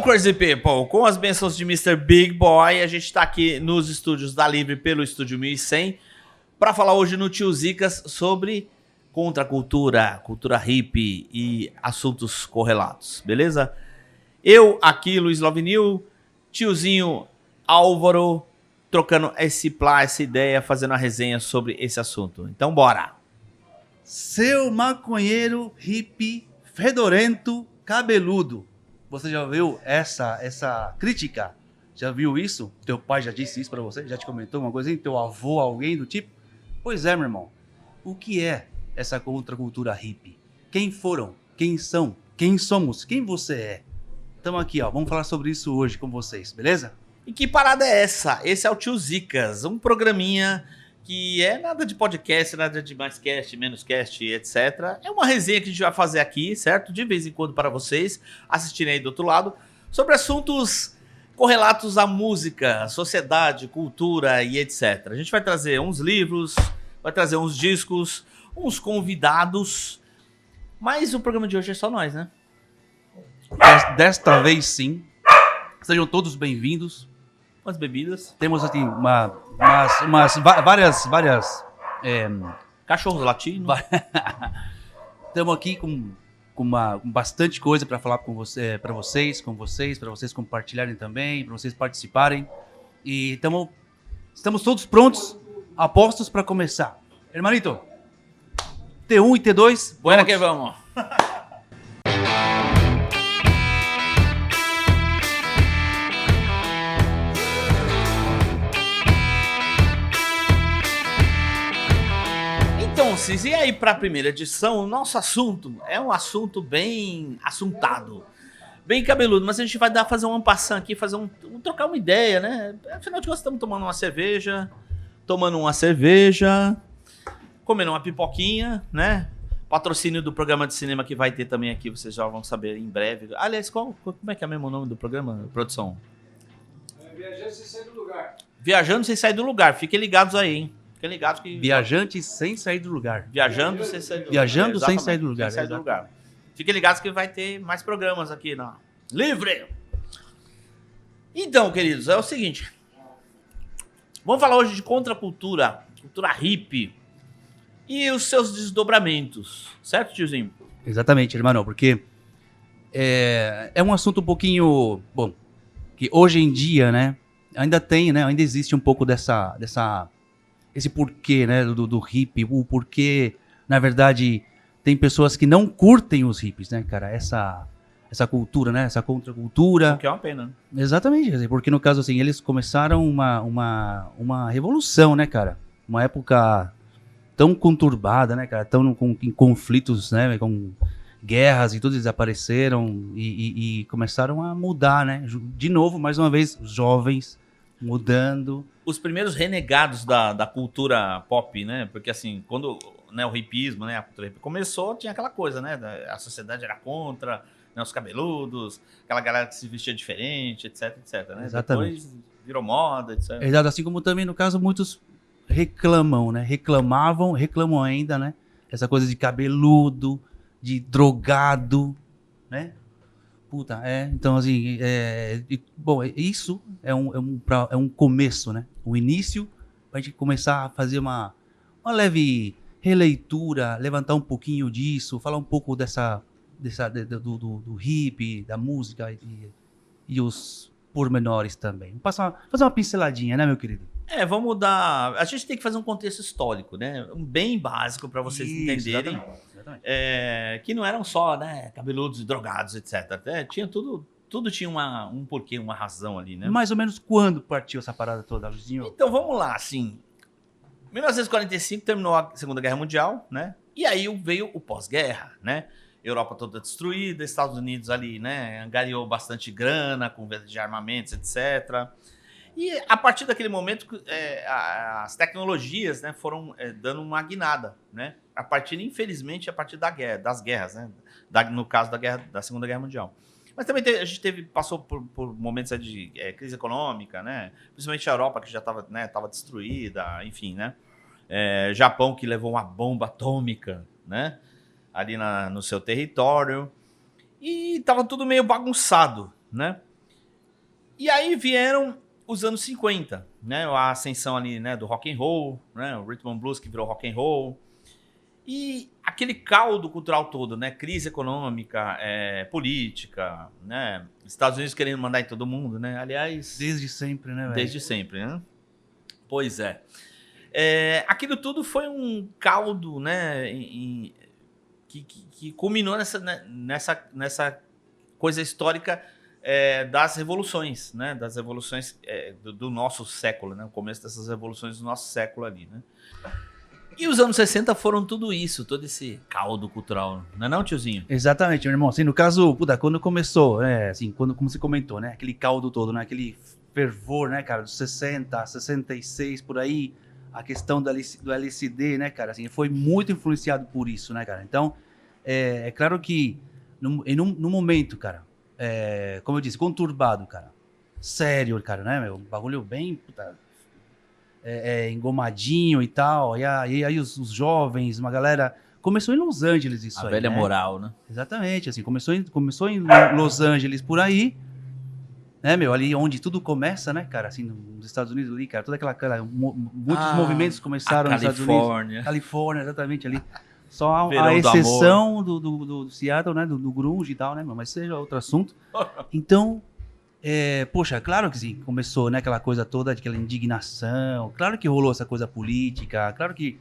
Hello, Crazy People! Com as bênçãos de Mr. Big Boy, a gente está aqui nos estúdios da Livre pelo Estúdio 1100 para falar hoje no Tio Zicas sobre contracultura, cultura hippie e assuntos correlatos, beleza? Eu aqui, Luiz Lovinil, tiozinho Álvaro, trocando essa ideia, fazendo a resenha sobre esse assunto. Então, bora! Seu maconheiro hippie, fedorento, cabeludo. Você já viu essa crítica? Já viu isso? Teu pai já disse isso pra você? Já te comentou uma coisa assim? Teu avô, alguém do tipo? Pois é, meu irmão. O que é essa contracultura hippie? Quem foram? Quem são? Quem somos? Quem você é? Estamos aqui, ó. Vamos falar sobre isso hoje com vocês, beleza? E que parada é essa? Esse é o Tio Zicas, um programinha que é nada de podcast, nada de mais cast, menos cast, etc. É uma resenha que a gente vai fazer aqui, certo? De vez em quando para vocês assistirem aí do outro lado, sobre assuntos correlatos à música, sociedade, cultura e etc. A gente vai trazer uns livros, vai trazer uns discos, uns convidados, mas o programa de hoje é só nós, né? Desta vez sim. Sejam todos bem-vindos. Umas bebidas. Temos assim várias Cachorros latinos. Estamos aqui com bastante coisa para falar com você, para vocês compartilharem também, para vocês participarem. E estamos todos prontos, apostos para começar. Hermanito, T1 e T2. Bueno que vamos. Então, Cis, e aí para a primeira edição, o nosso assunto é um assunto bem assuntado, bem cabeludo, mas a gente vai fazer uma passão aqui, trocar uma ideia, né? Afinal de contas, estamos tomando uma cerveja, comendo uma pipoquinha, né? Patrocínio do programa de cinema que vai ter também aqui, vocês já vão saber em breve. Aliás, como é que é mesmo o nome do programa, produção? Viajando sem sair do lugar. Viajando sem sair do lugar, fiquem ligados aí, hein? Fiquem ligados que... Viajantes sem sair do lugar. Viajando sem sair do lugar. Viajando sem Exatamente, sair do lugar. Sem sair do lugar. Fiquem ligados que vai ter mais programas aqui na Livre. Então, queridos, é o seguinte. Vamos falar hoje de contracultura, cultura hippie e os seus desdobramentos. Certo, tiozinho? Exatamente, irmão, porque é um assunto um pouquinho... Bom, que hoje em dia, né, ainda existe um pouco esse porquê, né, do hippie, o porquê, na verdade, tem pessoas que não curtem os hippies, né, cara, essa cultura, né, essa contracultura. O que é uma pena, né? Exatamente, porque no caso, assim, eles começaram uma revolução, né, cara, uma época tão conturbada, né, cara, em conflitos, né, com guerras e tudo, eles apareceram e começaram a mudar, né, de novo, mais uma vez, os jovens mudando. Os primeiros renegados da cultura pop, né? Porque assim, quando, né, o hippismo, né, a cultura hippie começou, tinha aquela coisa, né? A sociedade era contra, né, os cabeludos, aquela galera que se vestia diferente, etc, né? Exatamente. Depois virou moda, etc. Exato, assim como também, no caso, muitos reclamam, né? Reclamam ainda, né? Essa coisa de cabeludo, de drogado, né? Puta, então assim, bom, isso é um começo, né? Um início pra gente começar a fazer uma leve releitura, levantar um pouquinho disso, falar um pouco do hippie, da música e os pormenores também. Fazer uma pinceladinha, né, meu querido? Vamos dar... A gente tem que fazer um contexto histórico, né? Bem básico para vocês entenderem. Exatamente. Que não eram só, né, cabeludos e drogados, etc. Tinha tudo tinha um porquê, uma razão ali, né? Mais ou menos quando partiu essa parada toda, Luizinho? Então vamos lá, assim. 1945 terminou a Segunda Guerra Mundial, né? E aí veio o pós-guerra, né? Europa toda destruída, Estados Unidos ali, né? Angariou bastante grana com venda de armamentos, etc. E a partir daquele momento, as tecnologias, né, foram dando uma guinada, né? Infelizmente, a partir das guerras, né? No caso da Segunda Guerra Mundial. Mas também a gente passou por momentos de crise econômica, né? Principalmente a Europa, que já estava, né, destruída, enfim, né? Japão, que levou uma bomba atômica, né, ali no seu território. E estava tudo meio bagunçado, né? E aí vieram os anos 50, né? A ascensão ali, né, do rock and roll, né? O rhythm and blues que virou rock and roll. E aquele caldo cultural todo, né? Crise econômica, política, né? Estados Unidos querendo mandar em todo mundo, né? Aliás, Desde sempre, né, velho? desde sempre, né? Pois é. Aquilo tudo foi um caldo, né? Que culminou nessa coisa histórica das revoluções, né? Das revoluções do nosso século, né? O começo dessas revoluções do nosso século ali, né? E os anos 60 foram tudo isso, todo esse caldo cultural, não é não, tiozinho? Exatamente, meu irmão. Assim, no caso, puta, quando começou, assim, como você comentou, né? Aquele caldo todo, né? Aquele fervor, né, cara, dos 60, 66, por aí, a questão do LSD, né, cara, assim, foi muito influenciado por isso, né, cara. Então, é claro que no momento, cara, como eu disse, conturbado, cara, sério, cara, né, meu, bagulho bem, puta, engomadinho e tal, e aí os jovens, uma galera... Começou em Los Angeles isso A aí, velha né? moral, né? Exatamente, assim, começou em Los Angeles por aí, né, meu, ali onde tudo começa, né, cara, assim, nos Estados Unidos ali, cara, toda muitos movimentos começaram nos Estados Unidos. Califórnia, exatamente, ali. Só a Verão do exceção do Seattle, né, do grunge e tal, né, meu, mas seja outro assunto. Então, poxa, claro que sim, começou, né, aquela coisa toda, aquela indignação, claro que rolou essa coisa política, claro que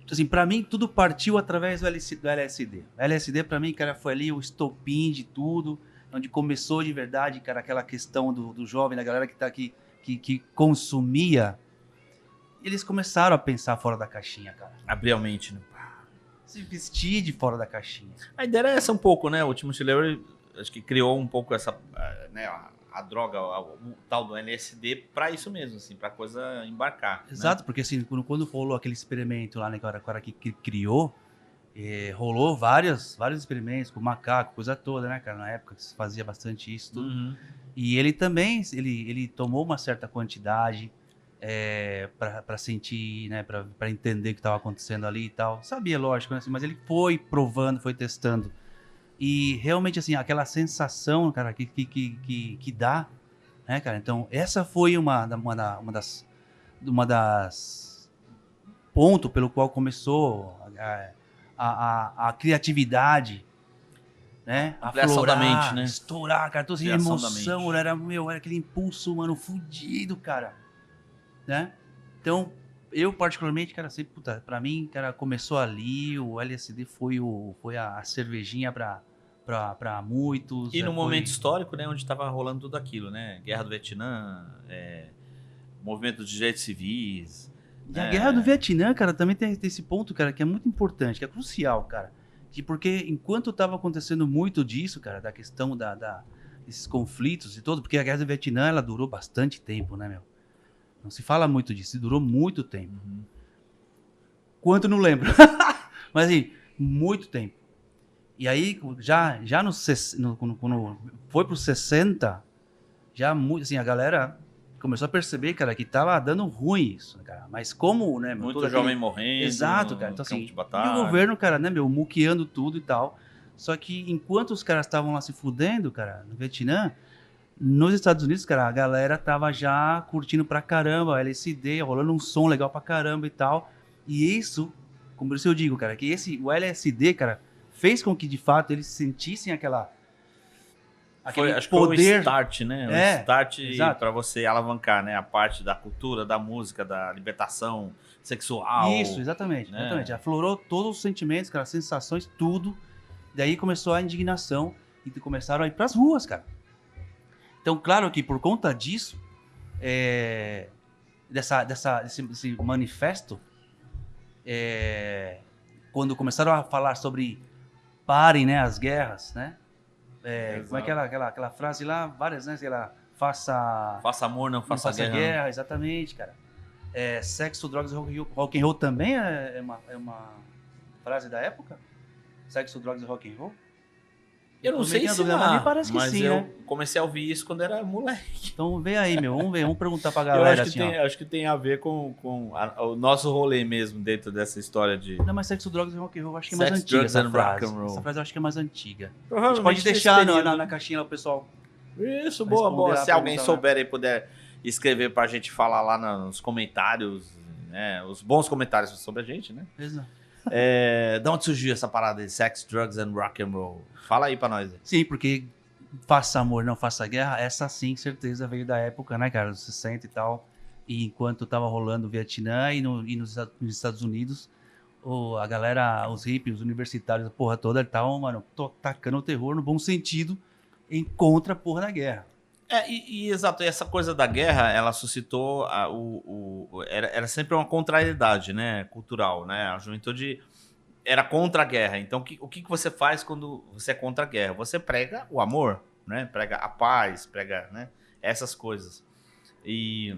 assim, pra mim, tudo partiu através do LSD. O LSD, pra mim, cara, foi ali o estopim de tudo, onde começou de verdade, cara, aquela questão do jovem, da galera que consumia. Eles começaram a pensar fora da caixinha, cara. Abrir a mente, né? Se vestir de fora da caixinha. A ideia era essa um pouco, né? O Timothy Leary, acho que criou um pouco essa, né, a droga, o tal do LSD pra isso mesmo, assim, pra coisa embarcar. Exato, né? porque assim, quando rolou aquele experimento lá, né, cara que criou, rolou vários experimentos com macaco, coisa toda, né, cara, na época que se fazia bastante isso, tudo. Uhum. E ele também, ele tomou uma certa quantidade para sentir, né, para entender o que estava acontecendo ali e tal. Sabia, lógico, né, assim, mas ele foi provando, foi testando. E realmente, assim, aquela sensação, cara, que dá, né, cara? Então, essa foi uma das ponto pelo qual começou a criatividade, né? Ampliação da mente, né? Estourar, cara, toda essa Ampliação da emoção, mente. era aquele impulso, mano, fudido, cara, né? Então, eu particularmente, cara, sempre, puta, pra mim, cara, começou ali, o LSD foi a cervejinha pra muitos. E no momento histórico, né, onde estava rolando tudo aquilo, né? Guerra do Vietnã, movimento de direitos civis. E a Guerra do Vietnã, cara, também tem esse ponto, cara, que é muito importante, que é crucial, cara. Porque enquanto estava acontecendo muito disso, cara, da questão desses conflitos e tudo, porque a Guerra do Vietnã, ela durou bastante tempo, né, meu? Não se fala muito disso, durou muito tempo. Uhum. Quanto não lembro. Mas assim, muito tempo. E aí, já quando foi pro 60, já muito, assim, a galera começou a perceber, cara, que tava dando ruim isso, cara. Mas como, né, meu, Muito jovem morrendo. Exato, cara. Então, campo assim, de e batalha. o governo, cara, né, meu, muqueando tudo e tal. Só que enquanto os caras estavam lá se fudendo, cara, no Vietnã, nos Estados Unidos, cara, a galera tava já curtindo pra caramba, LSD, rolando um som legal pra caramba e tal. E isso, como isso eu digo, cara, que o LSD, cara, fez com que, de fato, eles sentissem aquele Acho poder. que foi o start, né? O start exato. para você alavancar, né? A parte da cultura, da música, da libertação sexual. Isso, exatamente, né? exatamente. Aflorou todos os sentimentos, cara, sensações, tudo. Daí começou a indignação e começaram a ir pras ruas, cara. Então, claro que por conta disso, desse manifesto, quando começaram a falar sobre parem, né, as guerras, né? Como é que é aquela frase lá? Várias, né? Sei lá, faça amor, não faça guerra. Exatamente, cara. Sexo, drogas e rock and roll também é uma frase da época? Sexo, drogas e rock and roll? Eu não Tô sei meio se na dúvida, lá, mas me parece que mas sim, eu né? comecei a ouvir isso quando era moleque. Então vem aí, meu. Vamos perguntar pra Eu galera acho que assim, ó. acho que tem a ver com o nosso rolê mesmo dentro dessa história de Não, mas sexo, drogas e rock and roll eu acho que é mais Sex, antiga Drugs essa and Rock frase. and Roll. Essa frase eu acho que é mais antiga. A gente Provavelmente pode nesse deixar período. na caixinha lá o pessoal. Isso, Pra boa, responder boa. a Se alguém pergunta, souber aí, puder escrever pra gente falar lá nos comentários, né? Os bons comentários sobre a gente, né? Exato. De onde surgiu essa parada de sex, drugs and rock and roll? Fala aí pra nós. Sim, porque faça amor, não faça guerra, essa sim, certeza, veio da época, né, cara, dos 60 e tal. E enquanto tava rolando o Vietnã e nos Estados Unidos, a galera, os hippies, os universitários, a porra toda, estavam, mano, tacando o terror no bom sentido em contra a porra da guerra. Exato, e essa coisa da guerra, ela suscitou era sempre uma contrariedade, né, cultural, né? A juventude era contra a guerra. Então, o que você faz quando você é contra a guerra? Você prega o amor, né? Prega a paz, prega, né, essas coisas. E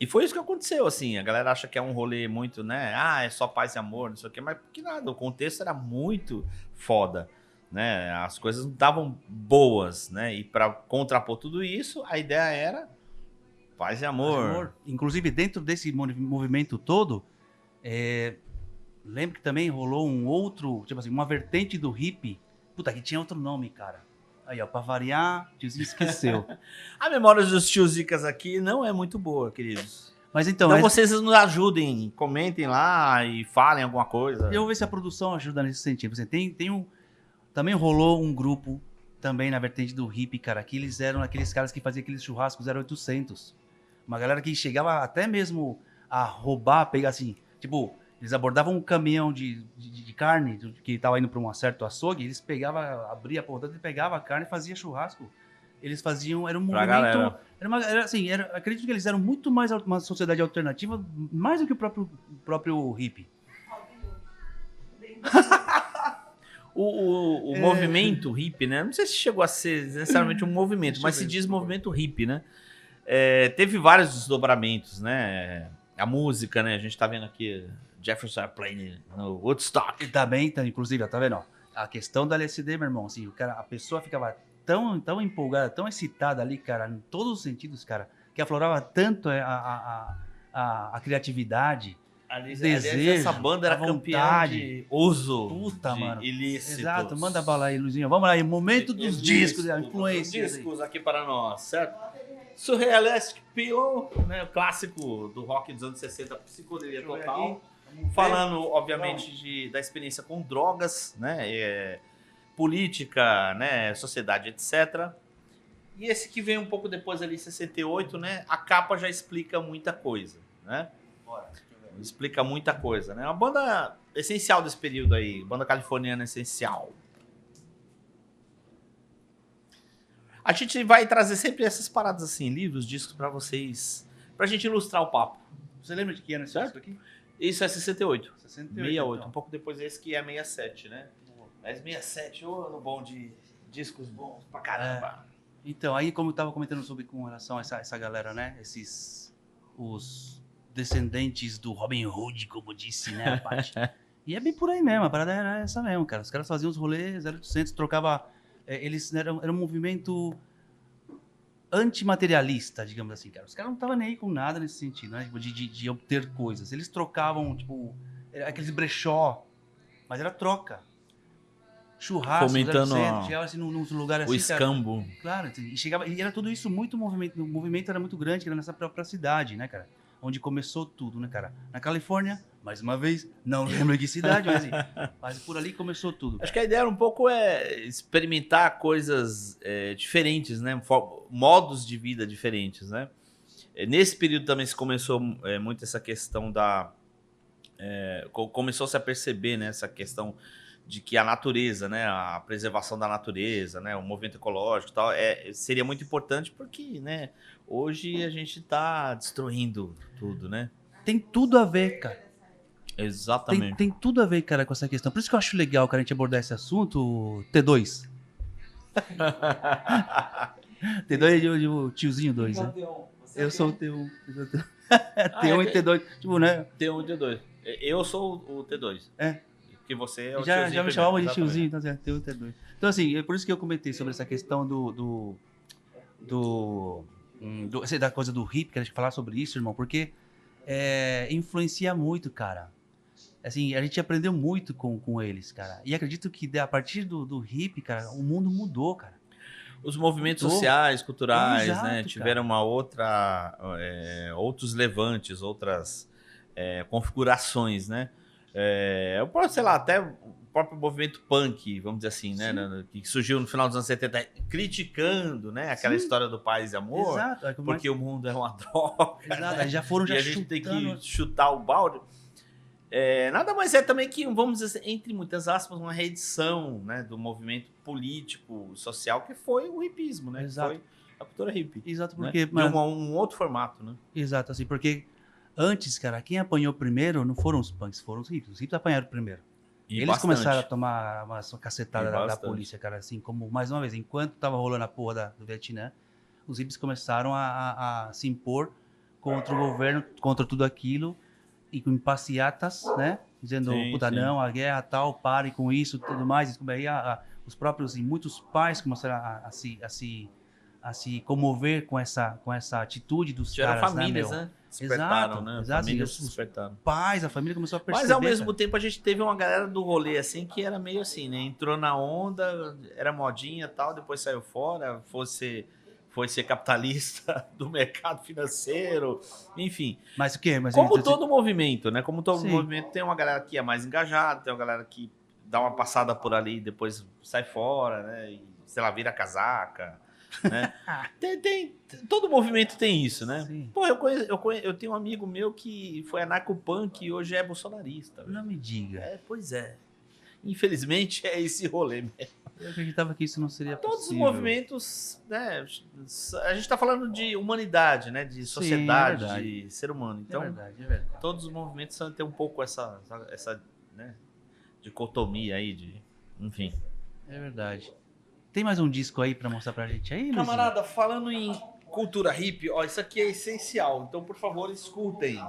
foi isso que aconteceu, assim. A galera acha que é um rolê muito, né? É só paz e amor, não sei o quê. Mas que nada, o contexto era muito foda, né? As coisas não estavam boas, né? E para contrapor tudo isso, a ideia era paz e amor. Inclusive, dentro desse movimento todo, lembro que também rolou um outro, tipo assim, uma vertente do hippie. Puta, que tinha outro nome, cara. Aí, ó, pra variar, o tiozinho esqueceu. A memória dos tiozicas aqui não é muito boa, queridos. Mas então, Então vocês nos ajudem, comentem lá e falem alguma coisa. eu vou ver se a produção ajuda nesse sentido. Você também rolou um grupo, também na vertente do hippie, cara, que eles eram aqueles caras que faziam aqueles churrascos 0800. Uma galera que chegava até mesmo a roubar, pegar assim, tipo, eles abordavam um caminhão de carne que estava indo para um certo açougue, eles pegavam, abria a porta e pegavam a carne e fazia churrasco. Eles faziam, era um Pra movimento, galera. acredito que eles eram muito mais uma sociedade alternativa, mais do que o próprio hippie. O movimento hippie, né? Não sei se chegou a ser necessariamente um movimento, mas se diz movimento hippie, né? Teve vários desdobramentos, né? A música, né? A gente tá vendo aqui Jefferson Airplane no Woodstock. E também, inclusive, ó, tá vendo? Ó, a questão da LSD, meu irmão, assim, a pessoa ficava tão empolgada, tão excitada ali, cara, em todos os sentidos, cara, que aflorava tanto a criatividade, desejo, essa banda era a campeã vontade. de uso Puta, de mano. ilícitos. Exato, manda bala aí, Luizinho. Vamos lá, momento dos discos, a influência. Os discos aqui para nós, certo? Surrealistic Pillow, né, o clássico do rock dos anos 60, psicodelia total. Falando, obviamente, da experiência com drogas, né, política, né, sociedade, etc. E esse que vem um pouco depois ali, 68, né, a capa já explica muita coisa, né? Explica muita coisa, né? Uma banda essencial desse período aí, banda californiana essencial. A gente vai trazer sempre essas paradas assim, livros, discos pra vocês, pra gente ilustrar o papo. Você lembra de que ano esse disco aqui? Isso é 68. 68. Então. Um pouco depois desse que é 67, né? Mas 67, ô ano bom de discos bons pra caramba. Então, aí como eu tava comentando sobre com relação a essa galera, né? Os descendentes do Robin Hood, como disse, né, a Paty? E é bem por aí mesmo, a parada era essa mesmo, cara. Os caras faziam os rolês 0800, trocava... eles era um movimento antimaterialista, digamos assim, cara. Os caras não estavam nem aí com nada nesse sentido, né? Tipo, de obter coisas. Eles trocavam, tipo, aqueles brechó, mas era troca. Churrasco, fomentando chegava assim num lugar assim, o escambo. Cara, e chegava, e era tudo isso muito movimento. O movimento era muito grande, que era nessa própria cidade, né, cara? Onde começou tudo, né, cara? Na Califórnia, mais uma vez, não lembro que cidade, mas por ali começou tudo. Acho que a ideia era um pouco experimentar coisas diferentes, né? Modos de vida diferentes, né? Nesse período também se começou muito essa questão começou-se a perceber, né, essa questão de que a natureza, né, a preservação da natureza, né, o movimento ecológico e tal, seria muito importante porque, né, hoje a gente está destruindo tudo, né? Tem tudo a ver, cara. Exatamente. Tem tudo a ver, cara, com essa questão. Por isso que eu acho legal, cara, a gente abordar esse assunto, T2. T2 é o tiozinho 2, né? Eu sou o T1. T1 e T2, tipo, né? T1 e T2. Eu sou o T2. É. porque você é o Já tiozinho me primeiro, chamava de exatamente. tiozinho, então, é doido. Então, assim, é por isso que eu comentei sobre essa questão assim, da coisa do hip, que a gente falar sobre isso, irmão, porque influencia muito, cara. Assim, a gente aprendeu muito com eles, cara. E acredito que a partir do hip, cara, o mundo mudou, cara. Os movimentos Mudou. sociais, culturais, Exato, né, cara. tiveram uma outra, outros levantes, outras configurações, né? O próprio, sei lá, até o próprio movimento punk, vamos dizer assim, né, que surgiu no final dos anos 70, criticando, né, aquela Sim. história do paz e amor, Exato. porque o mundo é uma droga, Exato, né? aí já foram E já a gente tem chutando. que chutar o balde. Nada mais é também que, vamos dizer assim, entre muitas aspas, uma reedição, né, do movimento político, social, que foi o hipismo, né? Exato. Que foi a cultura hippie. Exato, Né? porque... De um outro formato, né? Exato, assim, porque antes, cara, quem apanhou primeiro não foram os punks, foram os hippies. Os hippies apanharam primeiro. E Eles bastante. começaram a tomar uma cacetada E da bastante. polícia, cara, assim, como, mais uma vez, enquanto tava rolando a porra do Vietnã, os hippies começaram a se impor contra o governo, contra tudo aquilo, e com passeatas, né, dizendo, Sim, puta, sim. não, a guerra tal, pare com isso, tudo mais, e aí os próprios, e muitos pais começaram a se comover com essa atitude dos Tiveram caras, famílias, né, meu? né? Despertaram, Exato, né? exato, Famílias sim, se despertaram. Pais, a família começou a perceber. Mas ao mesmo cara. tempo a gente teve uma galera do rolê assim que era meio assim, né? Entrou na onda, era modinha e tal, depois saiu fora, foi ser capitalista do mercado financeiro, enfim. Mas o quê? Mas Como ele- todo movimento, né? Como todo Sim. movimento, tem uma galera que é mais engajada, tem uma galera que dá uma passada por ali e depois sai fora, né? E, sei lá, vira casaca, né? Todo movimento tem isso, né? Sim. Pô, eu tenho um amigo meu que foi anarcopunk e hoje é bolsonarista. velho. Não me diga. Pois é. Infelizmente é esse rolê mesmo. Eu acreditava que isso não seria Todos os possível. movimentos, né? A gente tá falando de humanidade, né? De Sim, sociedade, é verdade. de ser humano. É Então, verdade, é verdade. todos os movimentos têm um pouco essa né, dicotomia aí, enfim. É verdade. Tem mais um disco aí pra mostrar pra gente aí, Luizinho? Camarada, falando em cultura hippie, ó, isso aqui é essencial, então por favor escutem.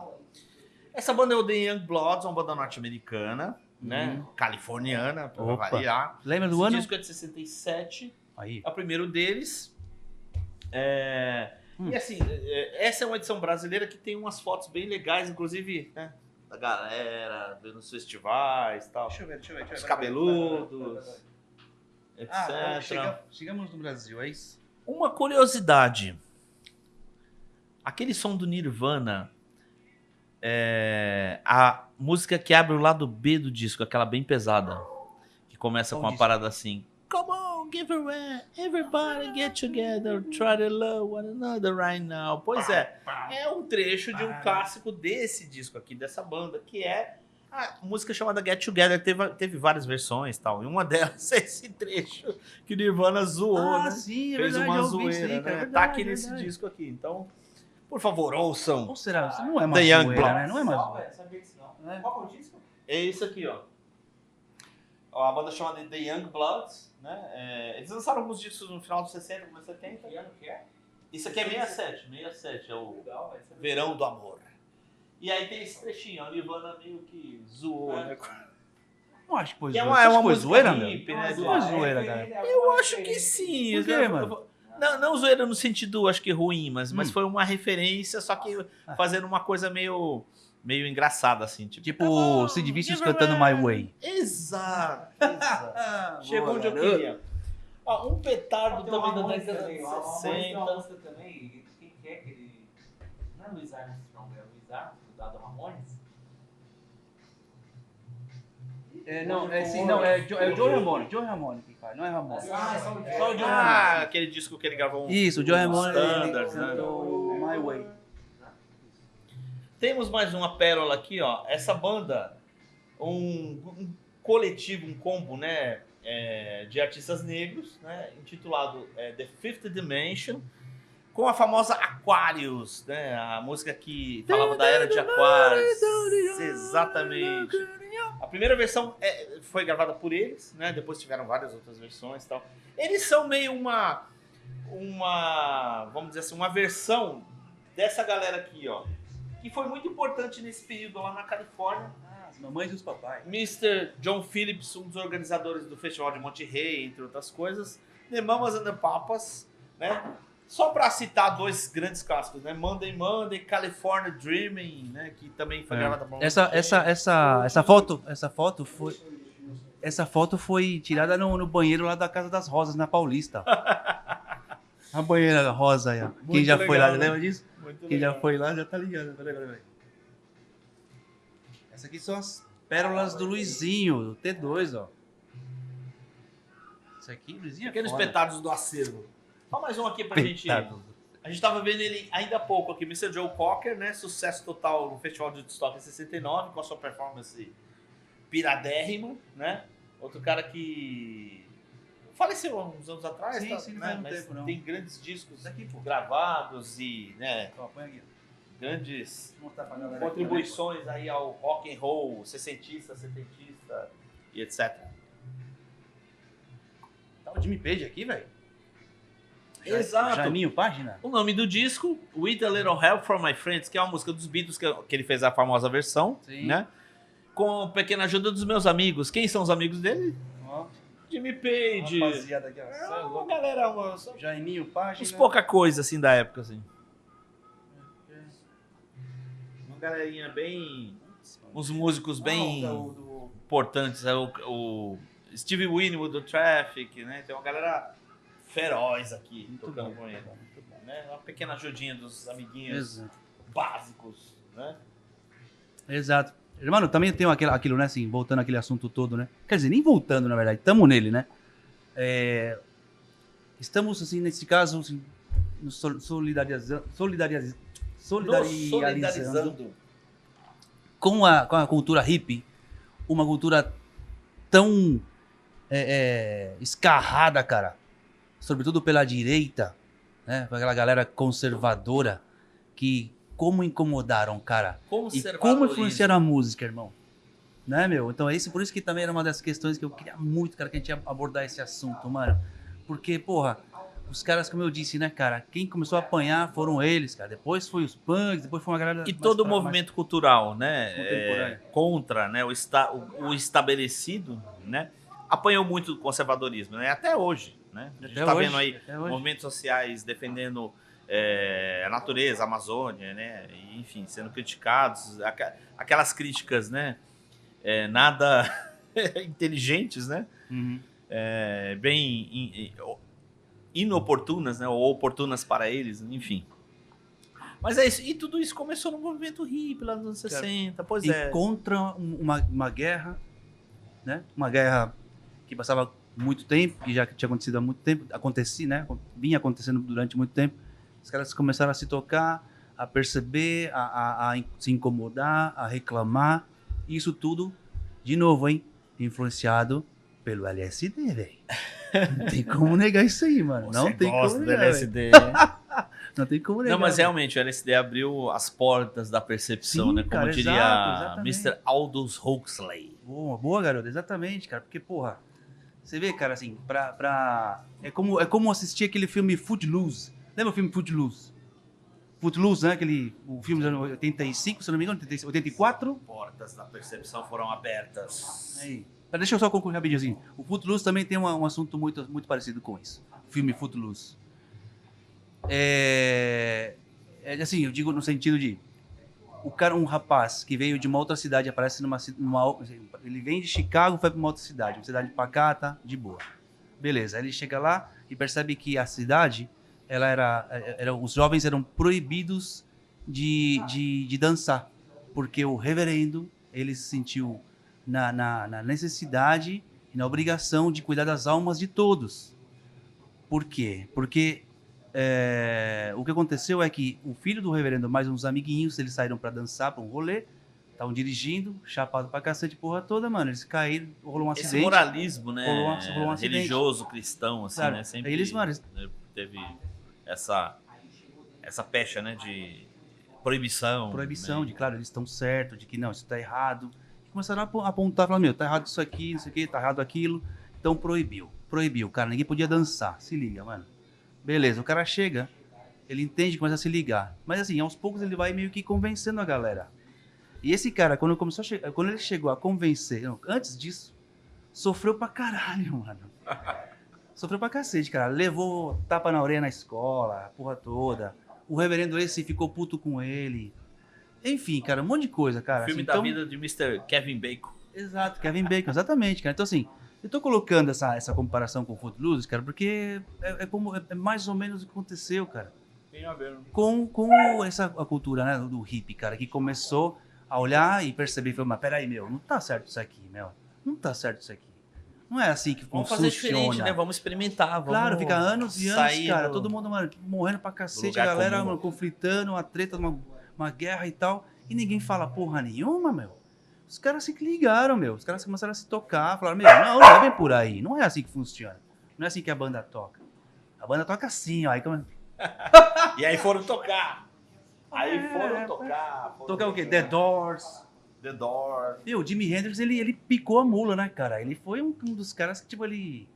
Essa banda é o The Young Bloods, uma banda norte-americana, né, californiana, pra Opa. variar. Lembra do Esse ano? disco é de 67, Aí. é o primeiro deles. E assim, essa é uma edição brasileira que tem umas fotos bem legais, inclusive, né, da galera, nos festivais e tal. Deixa eu ver. Os cabeludos, etc. Chegamos no Brasil, é isso? Uma curiosidade. Aquele som do Nirvana, a música que abre o lado B do disco, aquela bem pesada, que começa Qual com uma disco? parada assim. Come on, give away, everybody get together, try to love one another right now. Pois é um trecho de um clássico desse disco aqui, dessa banda, que é a música chamada Get Together. Teve várias versões e tal, e uma delas é esse trecho que o Nirvana zoou, né? sim, é Fez verdade, uma eu ouvi isso zoeira, aí, cara, né? verdade, Tá aqui é nesse verdade. disco aqui. Então, por favor, ouçam. Ou será? Isso não é mais The Young zoeira, Bloods. né? Não é mais zoeira. Sabia disso não. É. Qual que é o disco? É isso aqui, ó. A banda chama de The Young Bloods, né? Eles lançaram alguns discos no final dos 60, começo dos 70. Que ano que é? Isso aqui é 67, é o Legal, vai saber. Verão do Amor. E aí tem esse trechinho, a Nirvana meio que zoou, né? Não acho que foi Que é zoeira. uma, Acho que foi música zoeira, meu. hippie, né? Não foi zoeira, cara. Eu acho que sim. Por quê, mano? Não zoeira no sentido, acho que ruim, mas foi uma referência, só que fazendo uma coisa meio engraçada, assim. Tipo "Come on, Sid Vicious give cantando away." My Way. Exato. Chegou onde eu queria. Ó, um petardo Tem uma também da Ramones década também, de uma Ramones tem uma 60. música também. Quem que é aquele... Não é Luiz Armstrong, é Luiz Armstrong, da Ramones? É o Joe Ramone. Joe Ramone que faz, não é Ramone. Ah, é só o Joe. Só o Joe Ah, Ramone. aquele disco que ele gravou. Isso, o Joe Ramone Standards, né? cantou My Way. Temos mais uma pérola aqui, ó. Essa banda, um coletivo, um combo, né, de artistas negros, né, intitulado The Fifth Dimension, com a famosa Aquarius, né, a música que falava da era de Aquarius. Exatamente. A primeira versão foi gravada por eles, né, depois tiveram várias outras versões e tal. Eles são meio uma, vamos dizer assim, uma versão dessa galera aqui, ó, que foi muito importante nesse período lá na Califórnia, Mamães e os papais. Mr. John Phillips, um dos organizadores do Festival de Monte Rei, entre outras coisas. The Mamas and the Papas, né? Só para citar dois grandes clássicos, né? Monday Monday, California Dreaming, né? Que também foi gravada por Essa foto foi tirada no banheiro lá da Casa das Rosas, na Paulista. A banheira rosa aí, ó. Quem já foi lá, legal, lembra disso? Muito Quem já legal. foi lá já tá ligado. Peraí. Essa aqui são as pérolas do Luizinho, do T2, ó. Isso aqui, Luizinho, Pequenos foda. petardos do acervo. Só mais um aqui pra gente. Petado. A gente tava vendo ele ainda há pouco aqui, Mr. Joe Cocker, né? Sucesso total no Festival de Woodstock em 69, com a sua performance piradérrima, né? Outro cara que faleceu há uns anos atrás, Sim, tá, sim, não né? faz muito Mas tempo, não. tem grandes discos Daqui, pô. gravados e, né, Ó, põe aqui. grandes Vou mostrar pra galera aqui contribuições aí ao rock and roll, sessentista, setentista e etc. também. Tá o Jimmy Page aqui, velho. Exato. Janinho Página. O nome do disco, With a Little Help from My Friends, que é uma música dos Beatles, que ele fez a famosa versão, Sim. né? Com pequena ajuda dos meus amigos. Quem são os amigos dele? Ó, Jimmy Page. rapaziada aqui, ó. É Cê é uma louco. galera, Jaiminho Página. uns pouca coisa, assim, da época, assim. Uma galerinha bem... Uns músicos bem importantes. É o Steve Winwood do Traffic, né? Tem uma galera feroz aqui, Muito tocando bom. com ele. Né? Uma pequena ajudinha dos amiguinhos Exato. básicos, né? Exato. Mano, também tem aquilo, né, assim, voltando àquele assunto todo, né? Quer dizer, nem voltando, na verdade, estamos nele, né? Estamos, assim, nesse caso, assim, nos solidarizando com a cultura hippie, uma cultura tão escarrada, cara, sobretudo pela direita, né? Com aquela galera conservadora que como incomodaram, cara. E como influenciaram a música, irmão. Né, meu? Então, por isso que também era uma das questões que eu queria muito, cara, que a gente ia abordar esse assunto, mano. Porque, porra, os caras, como eu disse, né, cara, quem começou a apanhar foram eles, cara. Depois foi os punks, depois foi uma galera... E todo o movimento cultural, né, contemporâneo. contra, né, o estabelecido, né, apanhou muito o conservadorismo, né, até hoje, né. A gente tá vendo aí movimentos sociais defendendo a natureza, a Amazônia, né, e, enfim, sendo criticados, aquelas críticas, né, nada inteligentes, né, Uhum. bem inoportunas, né, ou oportunas para eles, enfim. Mas é isso. E tudo isso começou no movimento hippie lá nos anos 60. Pois E contra uma guerra, né? Uma guerra que passava muito tempo, que já tinha acontecido há muito tempo, acontecia, né? Vinha acontecendo durante muito tempo. Os caras começaram a se tocar, a perceber, a se incomodar, a reclamar. Isso tudo, de novo, hein? Influenciado pelo LSD, velho. Não tem como negar isso aí, mano. Você Não tem gosta como do negar. LSD. Não tem como negar. Não, mas velho. realmente o LSD abriu as portas da percepção, Sim, né? Como cara, diria exatamente. Mr. Aldous Huxley. Boa, garoto, exatamente, cara. Porque, porra, você vê, cara, assim, é como assistir aquele filme Footloose. Lembra o filme Footloose? Footloose, né? O filme dos anos 85, se não me engano, 84? Portas da percepção foram abertas. Aí. Deixa eu só concluir rapidinho assim. O Footloose também tem um assunto muito, muito parecido com isso. O filme Footloose. Assim, eu digo no sentido de um rapaz que veio de uma outra cidade, aparece ele vem de Chicago, foi para uma outra cidade, uma cidade pacata, de boa. Beleza, aí ele chega lá e percebe que a cidade, os jovens eram proibidos de dançar, porque o reverendo, ele se sentiu na necessidade e na obrigação de cuidar das almas de todos. Por quê? Porque o que aconteceu é que o filho do reverendo mais uns amiguinhos, eles saíram pra dançar, pra um rolê, estavam dirigindo, chapado pra cacete, porra toda, mano, eles caíram, rolou um acidente. Esse moralismo, né? Rolou um acidente. Religioso, cristão, assim, Claro, né? Sempre aí eles, mano, teve essa pecha, né? De proibição. proibição, né? claro, eles estão certos, de que não, isso tá errado. E começaram a apontar, falando, tá errado isso aqui, não sei o que, tá errado aquilo. Então proibiu, cara, ninguém podia dançar, se liga, mano. Beleza, o cara chega, ele entende, começa a se ligar. Mas assim, aos poucos ele vai meio que convencendo a galera. E esse cara, quando ele chegou a convencer, não, antes disso, sofreu pra caralho, mano. Sofreu pra cacete, cara. Levou tapa na orelha na escola, a porra toda. O reverendo esse ficou puto com ele. Enfim, cara, um monte de coisa, cara. Filme Assim, da então- vida de Mr. Kevin Bacon. Exato, Kevin Bacon, exatamente, cara. Então, assim, eu tô colocando essa comparação com o Footloose, cara, porque é mais ou menos o que aconteceu, cara. Tem a ver. Com a cultura, né, do hippie, cara, que começou a olhar e perceber, falou, mas peraí, meu, não tá certo isso aqui, meu. Não tá certo isso aqui. Não é assim que Vamos fazer funciona. diferente, né? Vamos experimentar. Vamos Claro, fica anos e anos, sair cara, do- todo mundo, mano, morrendo pra cacete, lugar a galera, comum. mano, conflitando, uma treta, uma guerra e tal, e ninguém fala porra nenhuma, meu. Os caras se ligaram, meu. Os caras começaram a se tocar, falaram, meu, não é bem por aí, não é assim que funciona. Não é assim que a banda toca. A banda toca assim, ó. Aí como... E aí foram tocar. Aí foram tocar. Tocar o quê? The Doors. The Doors. Meu, o Jimi Hendrix, ele picou a mula, né, cara? Ele foi um dos caras que, tipo, ele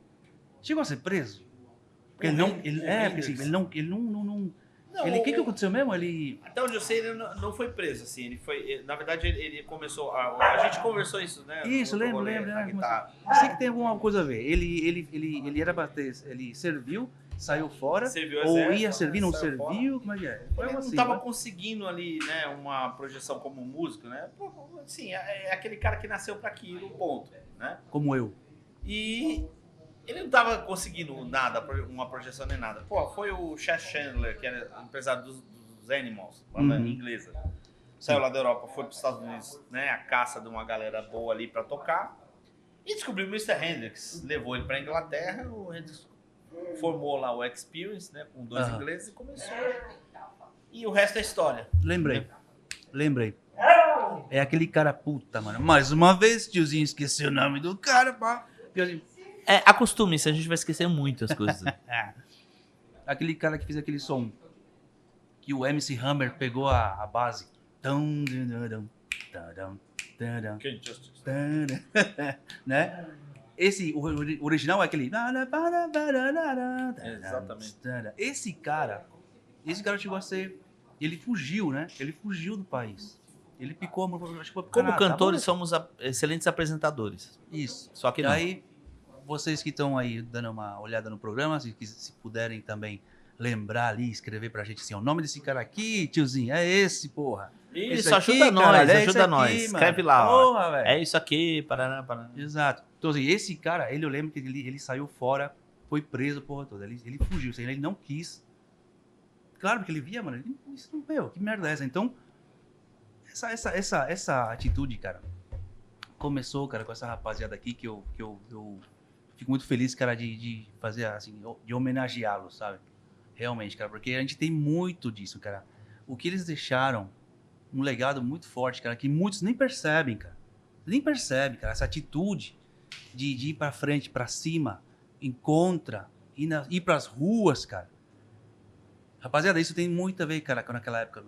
chegou a ser preso. Porque O ele não... Hen- Ele, o porque Hendrix. assim, ele não... Não, Ele, o que aconteceu mesmo? Ele... Até onde eu sei, ele não foi preso, assim. Ele foi, na verdade, ele começou. A gente conversou isso, né? Isso, no lembro, rolê, lembro. na né? guitarra. Eu sei que tem alguma coisa a ver. Ele era bater, ele serviu, saiu fora, Serviu o ou exército, ia servir, não saiu fora. serviu, como é que é? Foi Ele algo não assim, estava né? conseguindo ali, né, uma projeção como músico, né? Pô, assim, é aquele cara que nasceu para aquilo, ponto, né? Como eu. E ele não estava conseguindo nada, uma projeção nem nada. Pô, foi o Chad Chandler, que era empresário dos Animals, banda Uhum. inglesa. Saiu lá da Europa, foi para os Estados Unidos, né? A caça de uma galera boa ali para tocar. E descobriu o Mr. Hendrix. Levou ele para Inglaterra, o Hendrix formou lá o Experience, né? Com dois Aham. ingleses e começou. E o resto é história. Lembrei. É aquele cara puta, mano. Mais uma vez, tiozinho esqueceu o nome do cara, pá. É, acostume-se, a gente vai esquecer muitas coisas. Aquele cara que fez aquele som que o MC Hammer pegou a base. Tum, dum, dum, tadam, tadam, tadam. Né? O original é aquele. Exatamente. Esse cara chegou a ser. Ele fugiu, né? Ele fugiu do país. Ele picou a mão. Acho que foi pro Como Canadá. cantores, somos excelentes apresentadores. Isso. Só que E não. aí, vocês que estão aí dando uma olhada no programa, se puderem também lembrar ali, escrever pra gente assim, o nome desse cara aqui, tiozinho, é esse, porra. Isso, Esse aqui, ajuda nós, caralho, é esse ajuda aqui, nós. mano. Escreve lá, ó. Porra, velho. É isso aqui, paraná, paraná. Exato. Então, assim, esse cara, eu lembro que ele saiu fora, foi preso, porra toda. Ele fugiu, assim, ele não quis. Claro que ele via, mano, isso não, meu, que merda é essa? Então, essa atitude, cara, começou, cara, com essa rapaziada aqui que eu fico muito feliz, cara, de fazer, assim, de homenageá-los, sabe? Realmente, cara, porque a gente tem muito disso, cara. O que eles deixaram, um legado muito forte, cara, que muitos nem percebem, cara. Nem percebem, cara, essa atitude de ir pra frente, pra cima, ir pras ruas, cara. Rapaziada, isso tem muito a ver, cara, com naquela época,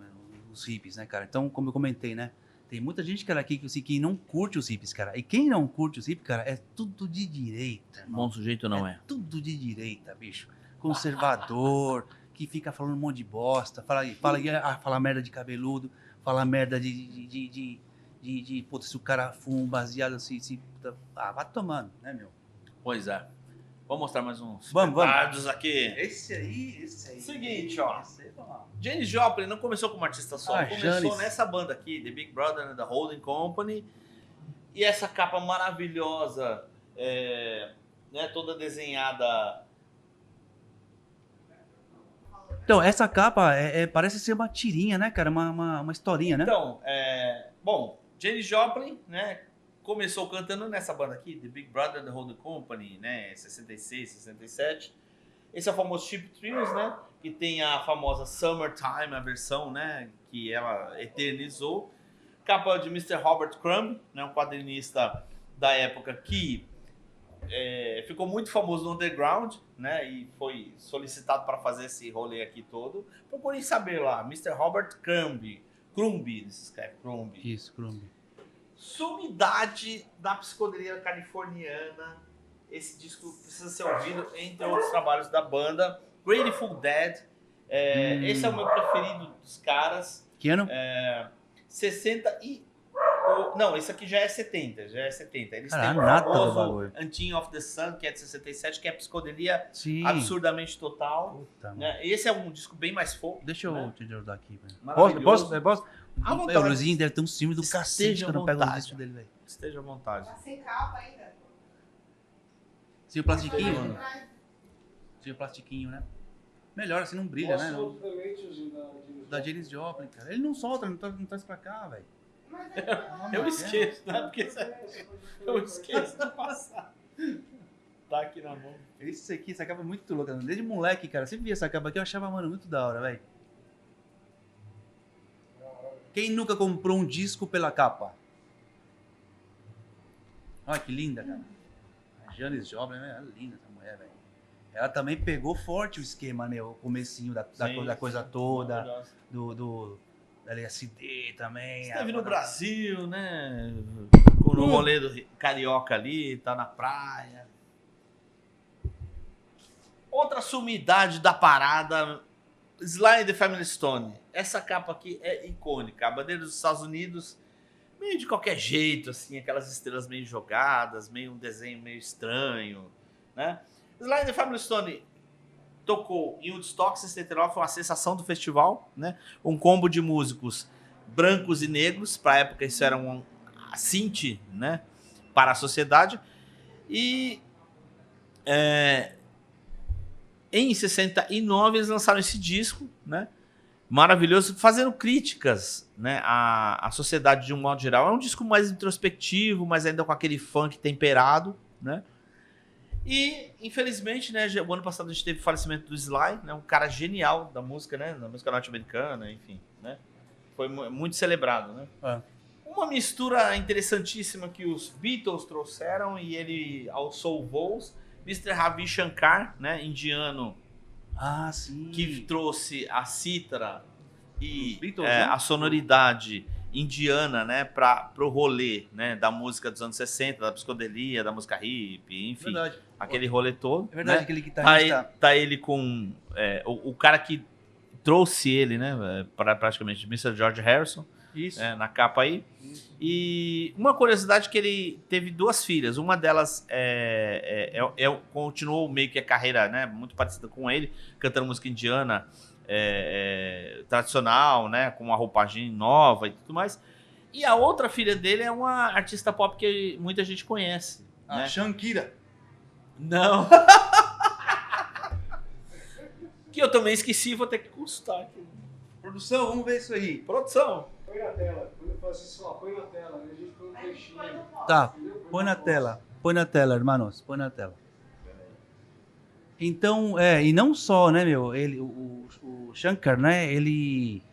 os hippies, né, cara? Então, como eu comentei, né? Tem muita gente, cara, aqui que não curte os hippies, cara. E quem não curte os hippies, cara, é tudo de direita, irmão. Bom sujeito não é. Tudo de direita, bicho. Conservador, que fica falando um monte de bosta, fala merda de cabeludo, fala merda de putz, se o cara fuma um baseado assim, vai tomando, né, meu? Pois é. Vou mostrar mais uns Vamos. petardos aqui. Esse aí. Seguinte, ó. Esse é bom. Janis Joplin não começou como artista solo, Ah, começou Janis. nessa banda aqui, The Big Brother and the Holding Company. E essa capa maravilhosa, né, toda desenhada. Então, essa capa parece ser uma tirinha, né, cara? Uma historinha, né? Então, bom, Janis Joplin, né, começou cantando nessa banda aqui, The Big Brother and the Holding Company, né, 66, 67. Esse é o famoso Cheap Thrills, né, que tem a famosa Summertime, a versão, né, que ela eternizou. Capa de Mr. Robert Crumb, né, um quadrinista da época que ficou muito famoso no underground, né, e foi solicitado para fazer esse rolê aqui todo. Procurem saber lá, Mr. Robert Crumb, se escreve Crumb. Isso, Crumb. Sumidade da psicodelia californiana. Esse disco precisa ser ouvido, entre outros trabalhos da banda. Grateful Dead. Esse é o meu preferido dos caras. Que ano? 68. Não, esse aqui já é 70, Eles Caralho, têm o nada do famoso bagulho. Unchained of the Sun, que é de 67, que é psicodelia Sim. absurdamente total. Puta, mano. Né? Esse é um disco bem mais folk. Deixa eu né? te ajudar aqui, velho. Maravilhoso. Posso? À vontade. O Luizinho deve ter um ciúme do Esteja cacete à quando eu pego o vontade. disco dele, velho. Esteja à vontade. Tá sem capa ainda. Sim, o plastiquinho, Mas mano. traz- Sim, o plastiquinho, né? Melhor, assim não brilha, né? Mostra Não. o Deleitezinho da Da Janis Joplin, cara. Ele não solta, não traz pra cá, velho. Mas é Eu esqueço, né? Porque eu esqueço de passar. Tá aqui na mão. Esse aqui, essa capa é muito louca. Desde moleque, cara, sempre vi essa capa aqui, eu achava, mano, muito da hora, velho. Quem nunca comprou um disco pela capa? Olha que linda, cara. A Janis Joplin, é linda essa mulher, velho. Ela também pegou forte o esquema, né? O comecinho da coisa toda, do LSD também. Esteve no Brasil, né? No rolê do Carioca ali, tá na praia. Outra sumidade da parada, Sly and the Family Stone. Essa capa aqui é icônica. A bandeira dos Estados Unidos, meio de qualquer jeito, assim, aquelas estrelas meio jogadas, meio um desenho meio estranho, né? Sly and the Family Stone tocou em Woodstock 69, foi uma sensação do festival, né? Um combo de músicos brancos e negros, para a época isso era um synth, né? Para a sociedade. E em 69 eles lançaram esse disco, né? Maravilhoso, fazendo críticas, né, à sociedade de um modo geral. É um disco mais introspectivo, mas ainda com aquele funk temperado, né? E, infelizmente, né, o ano passado a gente teve o falecimento do Sly, né, um cara genial da música, né, da música norte-americana, enfim, né? Foi muito celebrado, né? É. Uma mistura interessantíssima que os Beatles trouxeram e ele alçou voos. Mr. Ravi Shankar, né, indiano, Ah, sim. que trouxe a cítara e Os Beatles, né? a sonoridade indiana, né, para o rolê, né, da música dos anos 60, da psicodelia, da música hippie, enfim, Verdade. aquele rolê todo. É verdade, né? aquele Tá guitarrista. tá ele com o cara que trouxe ele, né, para praticamente Mr. George Harrison, Isso. na capa aí. E uma curiosidade que ele teve 2 filhas. Uma delas continuou meio que a carreira, né, muito parecida com ele, cantando música indiana tradicional, né, com uma roupagem nova e tudo mais. E a outra filha dele é uma artista pop que muita gente conhece. A né? Shankira. Não. Que eu também esqueci, vou ter que consultar aqui. Produção, vamos ver isso aí. Produção. Põe na tela. Quando eu faço isso, ó, põe na tela. A gente põe um peixinho. Tá, põe na tela. Põe na tela, hermanos. Põe na tela. Então, e não só, né, meu, o Shankar, né, ele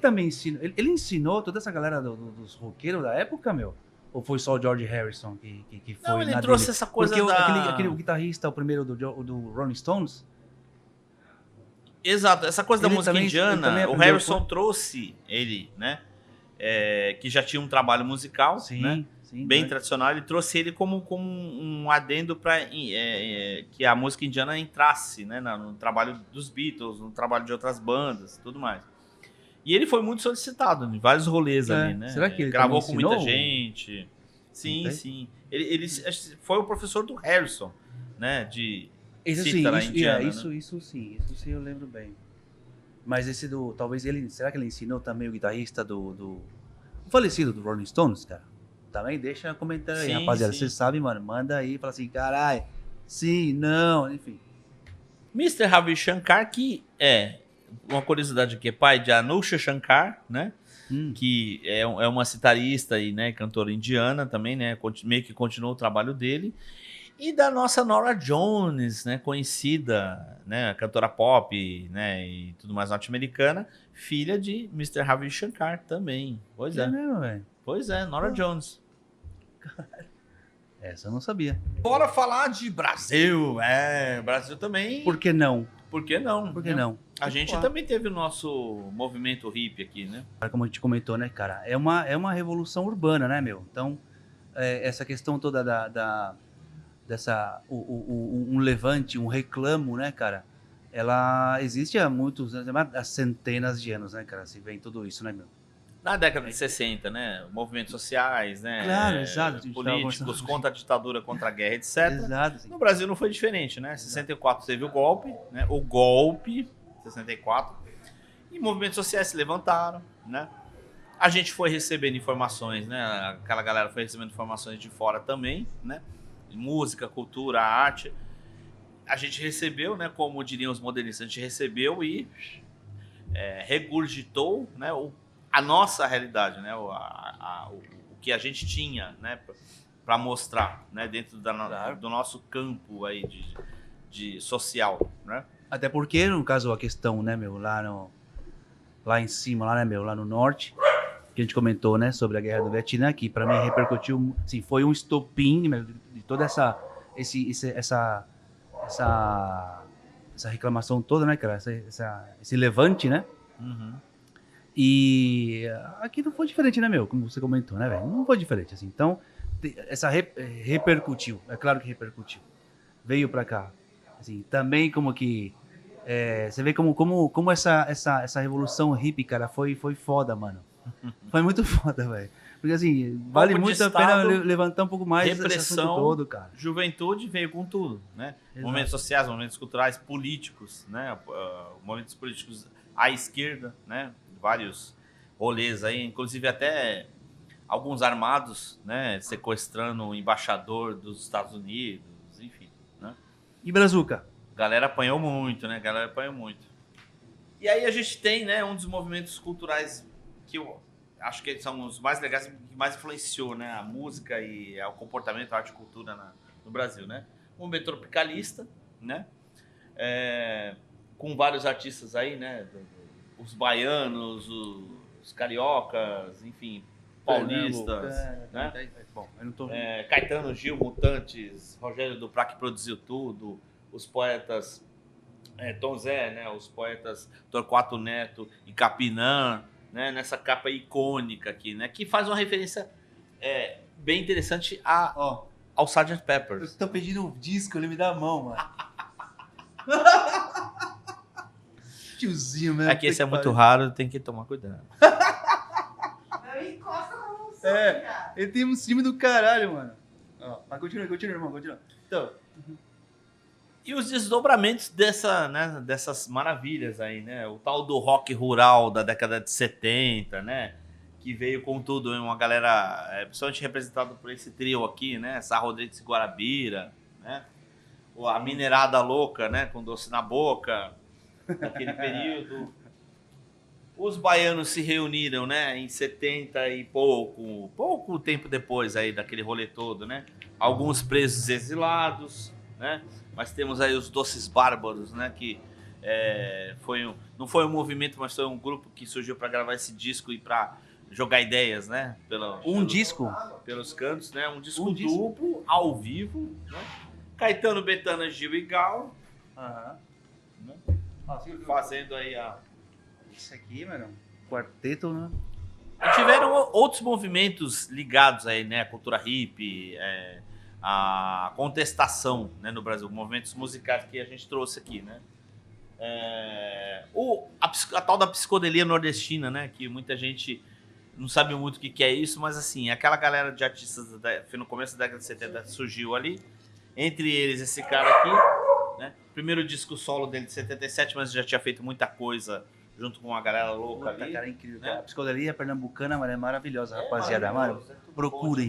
também ensinou, ele ensinou toda essa galera dos roqueiros da época, meu? Ou foi só o George Harrison que foi Não, ele na trouxe dele? essa coisa Porque da... aquele guitarrista, o primeiro do Rolling Stones, Exato, essa coisa da Ele música também- ele também indiana, o aprendeu Harrison trouxe ele, né? Que já tinha um trabalho musical, sim, né? sim, Bem né? tradicional, ele trouxe ele como um adendo para que a música indiana entrasse, né, no trabalho dos Beatles, no trabalho de outras bandas e tudo mais. E ele foi muito solicitado em vários rolês ali, né? Será que ele gravou também com muita ensinou? gente. Sim, Não tem? sim. Ele foi o professor do Harrison, né? De Isso sim, cítara indiana, né? isso sim eu lembro bem. Mas esse talvez será que ele ensinou também o guitarrista o falecido do Rolling Stones, cara? Também deixa um comentário aí, Sim, rapaziada. sim. Você sabe, mano, manda aí, fala assim, caralho, sim, não, enfim. Mr. Ravi Shankar, que é uma curiosidade aqui, é pai de Anusha Shankar, né? Que é uma citarista e, né, cantora indiana também, né? Meio que continuou o trabalho dele. E da nossa Norah Jones, né? Conhecida, né? Cantora pop, né? E tudo mais norte-americana. Filha de Mr. Ravi Shankar também. Pois é. mesmo, velho. Pois é, Norah Jones. Essa eu não sabia. Bora falar de Brasil. Brasil também. Por que não? Por que não? Por que né? não? A gente Claro. também teve o nosso movimento hippie aqui, né? Como a gente comentou, né, cara? É uma revolução urbana, né, meu? Então, essa questão toda dessa um levante, um reclamo, né, cara? Ela existe há muitos anos, há centenas de anos, né, cara? Se vem tudo isso, né, meu? Na década de 60, né? Movimentos sociais, né? Claro, exato, a gente tava Políticos, conversando. contra a ditadura, contra a guerra, etc. Exato. Sim. No Brasil não foi diferente, né? 64 teve o golpe, né? O golpe, 64. E movimentos sociais se levantaram, né? A gente foi recebendo informações, né? Aquela galera foi recebendo informações de fora também, né? Música, cultura, arte. A gente recebeu, né? Como diriam os modernistas, a gente recebeu e regurgitou, né? A nossa realidade, né? O que a gente tinha, né? Para mostrar, né? Dentro do nosso campo aí de social, né? Até porque, no caso, a questão, né, meu, lá em cima, lá, né, meu, lá no norte, que a gente comentou, né, sobre a guerra do Vietnã, que para mim repercutiu, assim, foi um estopim, né, de toda essa reclamação toda, né, cara, esse levante, né? Uhum. E aqui não foi diferente, né, meu? Como você comentou, né, velho? Não foi diferente, assim. Então, repercutiu. É claro que repercutiu. Veio pra cá. Assim, também como que... você vê como essa revolução hippie, cara, foi foda, mano. Foi muito foda, velho. Porque, assim, vale Pouco de muito a pena Estado, levantar um pouco mais esse assunto repressão, todo, cara. Juventude veio com tudo, né? Exato. Movimentos sociais, movimentos culturais, políticos, né? Movimentos políticos à esquerda, né? Vários rolês aí, inclusive até alguns armados, né? Sequestrando o embaixador dos Estados Unidos, enfim, né? E Brazuca? Galera apanhou muito, né? Galera apanhou muito. E aí a gente tem, né? Um dos movimentos culturais que eu acho que são os mais legais, que mais influenciou, né? A música e o comportamento, a arte e cultura no Brasil, né? O movimento tropicalista, né? Com vários artistas aí, né? Os baianos, os cariocas, enfim, paulistas, né? Bom, eu não tô... Caetano Gil, Mutantes, Rogério Duprat, que produziu tudo, os poetas Tom Zé, né? Os poetas Torquato Neto e Capinã, né? Nessa capa icônica aqui, né? Que faz uma referência bem interessante ao Sgt. Eu Peppers. tô pedindo um disco, ele me dá a mão, mano. Tiozinho, mesmo. É que esse é muito raro, tem que tomar cuidado. Não encosta com o som, cara. Ele tem um time do caralho, mano. Ó, mas continua, irmão, continua. Então, E os desdobramentos dessas maravilhas aí, né? O tal do rock rural da década de 70, né? Que veio com tudo, uma galera, principalmente representada por esse trio aqui, né? Sá Rodrigues e Guarabira, né? A Minerada Louca, né? Com Doce na Boca, naquele período. Os baianos se reuniram, né? Em 70 e pouco tempo depois aí daquele rolê todo, né? Alguns presos exilados, né? Mas temos aí os Doces Bárbaros, né? Que não foi um movimento, mas foi um grupo que surgiu para gravar esse disco e para jogar ideias, né? disco? Pelos cantos, né? Um disco duplo, ao vivo, né? Caetano, Betana, Gil e Gal, né? Fazendo aí Isso aqui, mano, quarteto, né? E tiveram outros movimentos ligados aí, né? A cultura hippie, a contestação, né, no Brasil, movimentos musicais que a gente trouxe aqui, né? A tal da psicodelia nordestina, né? Que muita gente não sabe muito o que é isso, mas assim, aquela galera de artistas no começo da década de 70 surgiu ali, entre eles esse cara aqui, né? Primeiro disco solo dele de 77, mas já tinha feito muita coisa junto com uma galera louca ali. Cara, é incrível. né? A psicodelia pernambucana, mano, é maravilhosa, rapaziada. Mano, procurem.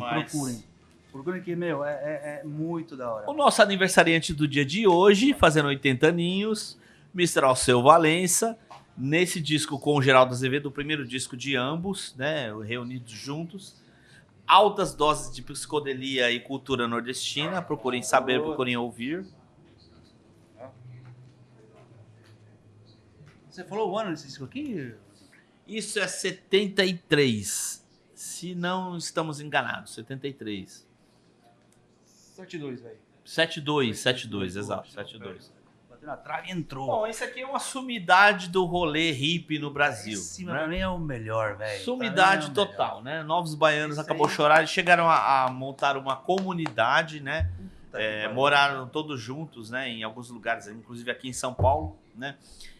Procurem que, meu, é muito da hora. O nosso aniversariante do dia de hoje, fazendo 80 aninhos, Mr. Alceu Valença, nesse disco com o Geraldo Azevedo, o primeiro disco de ambos, né, reunidos juntos. Altas doses de psicodelia e cultura nordestina, procurem saber, procurem ouvir. Você falou o ano desse disco aqui? Isso é 73, se não estamos enganados, 73. 72, velho. 72, exato, 72. Bateu na trave e entrou. Bom, esse aqui é uma sumidade do rolê hippie no Brasil. Esse, né? pra mim é o melhor, velho. Sumidade total, né? Novos Baianos Isso acabou aí. chorar, eles chegaram a montar uma comunidade, né? Moraram todos juntos, né? Em alguns lugares, inclusive aqui em São Paulo, né?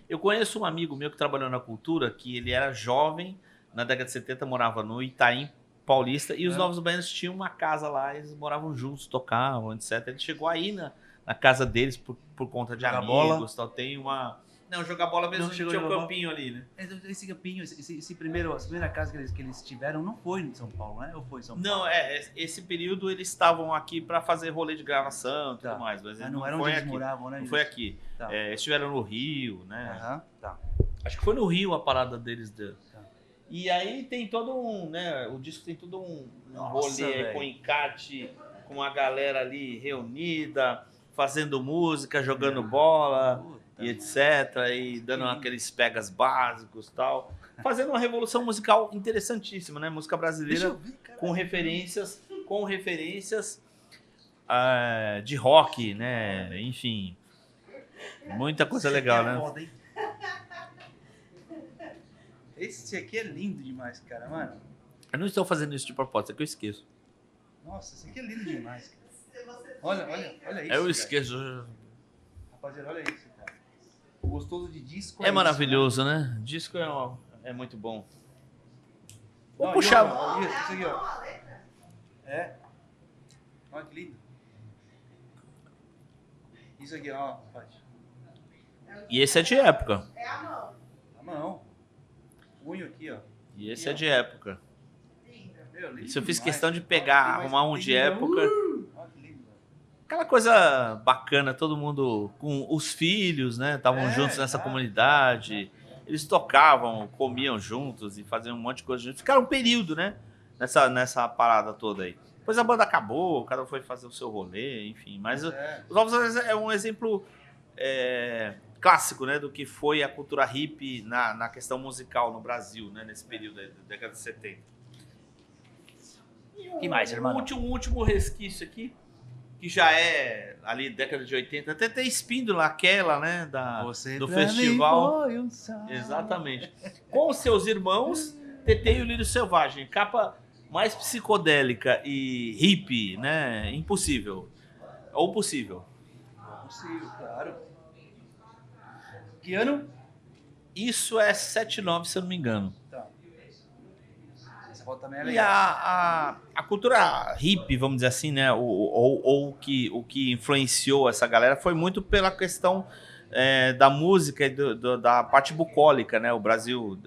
Eu conheço um amigo meu que trabalhou na cultura, que ele era jovem na década de 70 morava no Itaim Paulista e os Novos Baianos tinham uma casa lá, eles moravam juntos, tocavam, etc. Ele chegou aí na casa deles por conta de Jogar amigos, tal. Tem uma... Não, jogar bola mesmo, Não chegou tinha a um jogar campinho ali, né? Esse campinho, essa primeira casa que eles tiveram não foi em São Paulo, né? Ou foi em São Paulo? Não, esse período eles estavam aqui para fazer rolê de gravação e tudo Tá. mais, mas Ah, não era foi onde eles aqui. moravam, né? Não foi aqui. Tá. Estiveram no Rio, né? Aham, tá. Acho que foi no Rio a parada deles. Tá. E aí tem todo um, né? O disco tem todo um Nossa, rolê velho. com encarte, com a galera ali reunida, fazendo música, jogando bola Puta. e etc. E dando aqueles pegas básicos e tal. Fazendo uma revolução musical interessantíssima, né? Música Deixa brasileira eu ver, cara. com referências de rock, né? Enfim, muita coisa legal, né? Foda, hein? Esse aqui é lindo demais, cara, mano. Eu não estou fazendo isso de propósito, é que eu esqueço. Nossa, esse aqui é lindo demais, cara. Se você Olha isso. Eu cara. esqueço. Rapaziada, olha isso, cara. O gostoso de disco É isso, maravilhoso, né? Disco é muito bom. Vou Não, puxar. e olha, isso aqui, ó. não, a letra. É. Olha que lindo. Isso aqui, ó, Paty. E esse é de época. É a mão. A mão. Punho aqui, ó. E esse é de época. Linda. Meu, lindo Isso eu fiz demais. questão de pegar, Tem mais- arrumar um tem de ainda- época. Olha que lindo, velho. Aquela coisa bacana, todo mundo com os filhos, né? Estavam juntos nessa tá. comunidade. Eles tocavam, comiam juntos e faziam um monte de coisa juntos. Ficaram um período, né? Nessa parada toda aí. Depois a banda acabou, cada um foi fazer o seu rolê, enfim. Mas É. os Novos Baianos é um exemplo clássico, né? Do que foi a cultura hippie na questão musical no Brasil, né? Nesse período aí, da década de 70. E Que mais, irmão? Um último resquício aqui, que já é ali década de 80, até tem Espíndola, aquela, né, do pra festival. mim foi um sal. Exatamente. Com os seus irmãos, Tetê e o Lírio Selvagem. Capa mais psicodélica e hippie, né? Impossível. Ou possível. Possível, claro. Que ano? Isso é 79, se eu não me engano. Tá. Essa foto também é E legal. a cultura hippie, vamos dizer assim, né? O que influenciou essa galera foi muito pela questão da música e da parte bucólica, né? O Brasil.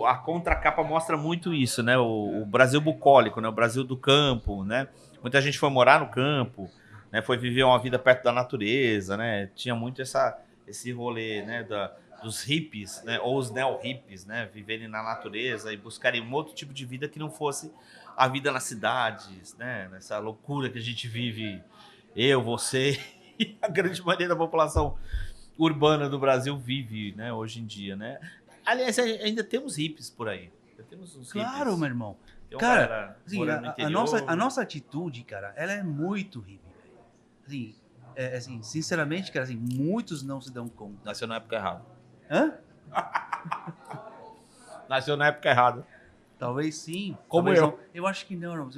A contracapa mostra muito isso, né? O Brasil bucólico, né? O Brasil do campo, né? Muita gente foi morar no campo, né? Foi viver uma vida perto da natureza, né? Tinha muito esse rolê, né? Dos hippies, né? Ou os neo-hippies, né? Viverem na natureza e buscarem um outro tipo de vida que não fosse a vida nas cidades, né? Nessa loucura que a gente vive, eu, você e a grande maioria da população urbana do Brasil vive, né? Hoje em dia, né? Aliás, ainda temos hippies por aí. Ainda temos uns Claro, hippies. meu irmão. Tem uma Cara, galera assim, morando no a interior. nossa atitude, cara, ela é muito hippie, velho. Assim, sinceramente, cara, assim, muitos não se dão conta. Nasceu na época errada. Hã? Nasceu na época errada. Talvez sim. Como talvez eu. não. Eu acho que não,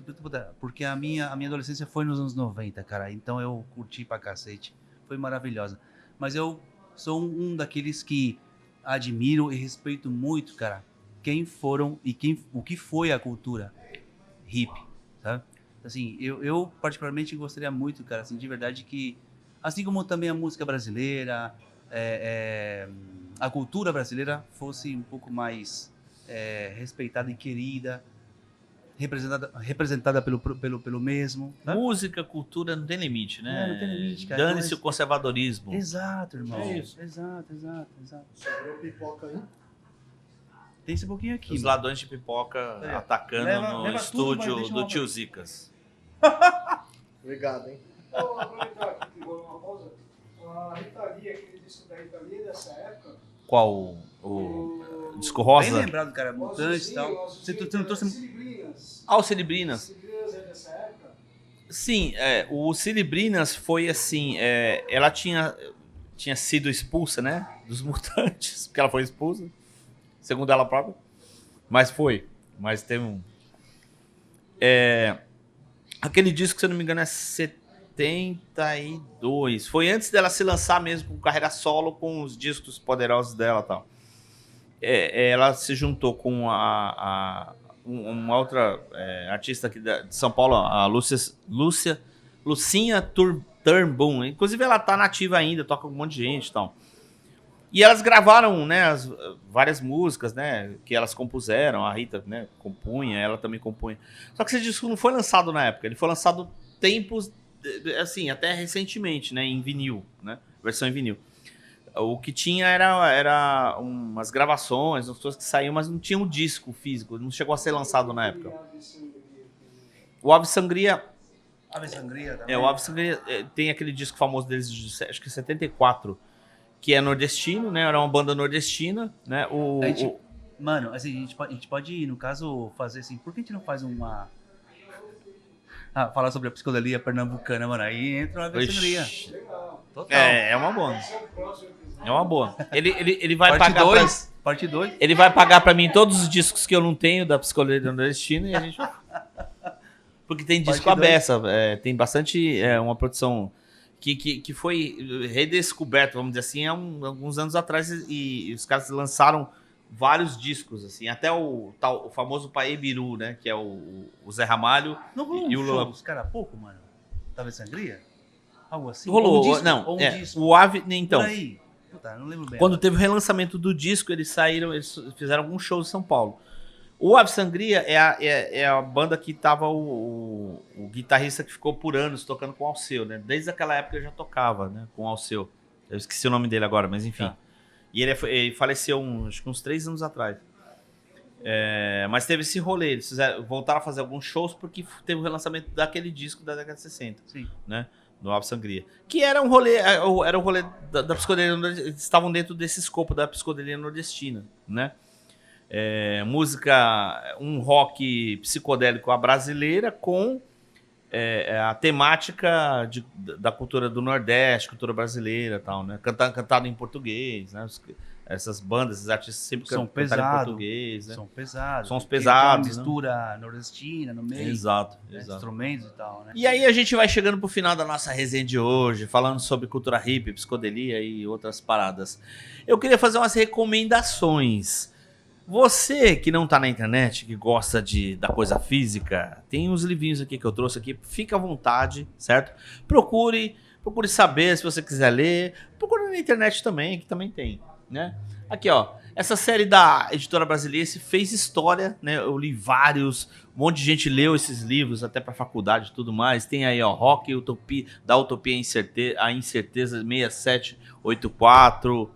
porque a minha adolescência foi nos anos 90, cara. Então eu curti pra cacete. Foi maravilhosa. Mas eu sou um daqueles que admiro e respeito muito, cara, quem foram e o que foi a cultura hippie, sabe? Assim, eu particularmente gostaria muito, cara, assim, de verdade que, assim como também a música brasileira, a cultura brasileira fosse um pouco mais respeitada e querida, representada pelo mesmo. Né? Música, cultura não tem limite, né? Não tem limite, cara. Dane-se Então, o conservadorismo. Exato, irmão. É isso. Exato. Sobrou pipoca aí. Tem esse pouquinho aqui. Os mano. ladrões de pipoca É. atacando Leva no tudo, mas estúdio deixa do uma Tio vez. Zicas. Obrigado, hein? Vou aproveitar aqui que vou numa pausa. A Rita Lee, aquele disco da Rita Lee dessa época. Qual? O disco Bem rosa? lembrado, cara. Mutantes e tal. Você não trouxe... Cilibrinas. Ah, o Celebrinas. Cilibrinas é dessa época? Sim, o Celebrinas foi assim, ela tinha sido expulsa, né, dos Mutantes, porque ela foi expulsa, segundo ela própria, mas teve um... aquele disco, se eu não me engano, é 72, foi antes dela se lançar mesmo com carreira solo, com os discos poderosos dela e tal. ela se juntou com uma outra artista aqui de São Paulo, a Lucinha Turnbull. Inclusive ela tá nativa ainda, toca com um monte de gente e tal. E elas gravaram, né, várias músicas, né, que elas compuseram. A Rita, né, compunha, ela também compunha. Só que esse disco não foi lançado na época, ele foi lançado tempos, assim, até recentemente, né, em vinil, né, versão em vinil. O que tinha era umas gravações, umas coisas que saíam, mas não tinha um disco físico, não chegou a ser lançado na época. O Ave Sangria... Ave Sangria também. O Ave Sangria tem aquele disco famoso deles, de, acho que 74, que é nordestino, né? Era uma banda nordestina, né? Mano, assim, a gente pode, no caso, fazer assim, por que a gente não faz uma... falar sobre a psicodelia pernambucana, mano, aí entra uma Ave Sangria. Total. É uma boa. É uma boa. Ele vai Parte pagar 2. Parte 2. Ele vai pagar pra mim todos os discos que eu não tenho da psicodelia nordestina e a gente... Porque tem disco Parte dois. aberta, tem bastante, uma produção que foi redescoberta, vamos dizer assim, há alguns anos atrás, e os caras lançaram vários discos, assim, até o famoso Paê Biru, né, que é o Zé Ramalho Não rolou e o um show Lula. dos caras há pouco, mano? Ave Sangria? Algo assim? Rolou, Ou um disco, não, ou um disco. o Ave, então, Por aí. Puta, não lembro bem. quando teve o relançamento do disco, eles fizeram alguns shows em São Paulo. O Ave Sangria é a banda que tava o guitarrista que ficou por anos tocando com o Alceu, né? Desde aquela época eu já tocava, né? Com o Alceu. Eu esqueci o nome dele agora, mas enfim. Tá. E ele faleceu acho que uns 3 anos atrás. Mas teve esse rolê, eles voltaram a fazer alguns shows porque teve o relançamento daquele disco da década de 60, Sim. né? Do Ave Sangria. Que era um rolê, da psicodelia nordestina, eles estavam dentro desse escopo da psicodelia nordestina, né? Música, um rock psicodélico à brasileira com a temática da cultura do Nordeste, cultura brasileira e tal, né? Cantado em português, né? Essas bandas, esses artistas sempre São cantaram em pesados. português, né? São pesados. Sons Porque pesados, tem uma mistura nordestina no meio. Exato, Né? exato. Instrumentos e tal, né? E aí a gente vai chegando pro final da nossa resenha de hoje, falando sobre cultura hippie, psicodelia e outras paradas. Eu queria fazer umas recomendações. Você que não tá na internet, que gosta da coisa física, tem uns livrinhos aqui que eu trouxe aqui, fica à vontade, certo? Procure saber se você quiser ler. Procure na internet também, que também tem, né? Aqui, ó, essa série da Editora Brasileira fez história, né? Eu li vários, um monte de gente leu esses livros, até pra faculdade e tudo mais. Tem aí, ó, Rock, Utopia, da Utopia a Incerteza 6784.